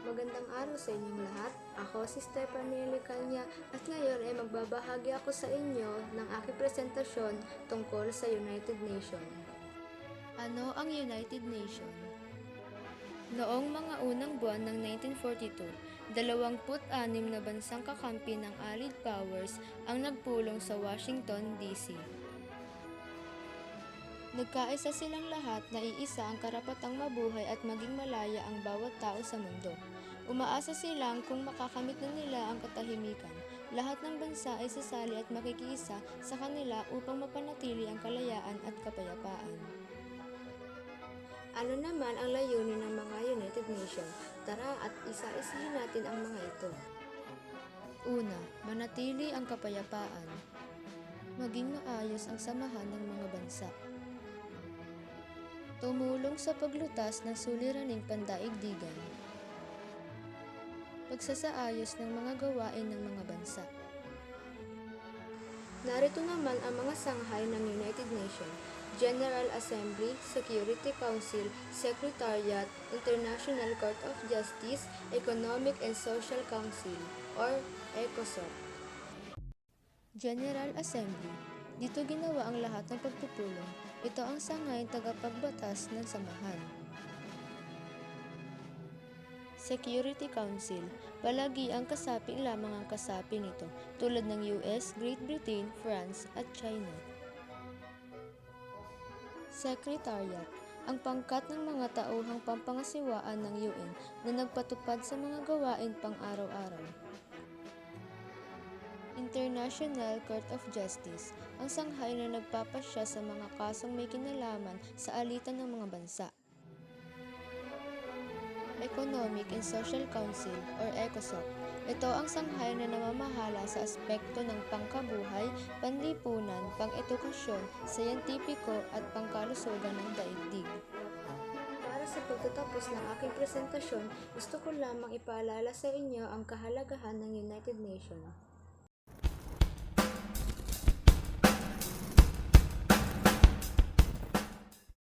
Magandang araw sa inyong lahat. Ako si Stephanie Licanya at ngayon ay magbabahagi ako sa inyo ng aking presentasyon tungkol sa United Nations. Ano ang United Nations? Noong mga unang buwan ng 1942, 26 na bansang kakampi ng Allied Powers ang nagpulong sa Washington, D.C. Nagkaisa silang lahat na iisa ang karapatang mabuhay at maging malaya ang bawat tao sa mundo. Umaasa silang kung makakamit na nila ang katahimikan, lahat ng bansa ay sasali at makikiisa sa kanila upang mapanatili ang kalayaan at kapayapaan. Ano naman ang layunin ng mga United Nations? Tara at isa-isahin natin ang mga ito. Una, manatili ang kapayapaan. Maging maayos ang samahan ng mga bansa. Tumulong sa paglutas ng suliraning pandaigdigan. Pagsasaayos ng mga gawain ng mga bansa. Narito naman ang mga sanghay ng United Nations: General Assembly, Security Council, Secretariat, International Court of Justice, Economic and Social Council, or ECOSOC. General Assembly. Dito ginawa ang lahat ng pagpupulong. Ito ang sangayang tagapagbatas ng samahan. Security Council. Palagi ang kasapi lamang ang kasapi nito, tulad ng US, Great Britain, France, at China. Secretariat. Ang pangkat ng mga tauhang pampangasiwaan ng UN na nagpatupad sa mga gawain pang-araw-araw. International Court of Justice. Ang sanghay na nagpapasya sa mga kasong may kinalaman sa alitan ng mga bansa. Economic and Social Council or ECOSOC. Ito ang sanghay na namamahala sa aspekto ng pangkabuhay, panlipunan, pang-edukasyon, sayantipiko at pangkalusugan ng daigdig. Para sa pagtatapos ng aking presentasyon, gusto ko lamang ipaalala sa inyo ang kahalagahan ng United Nations.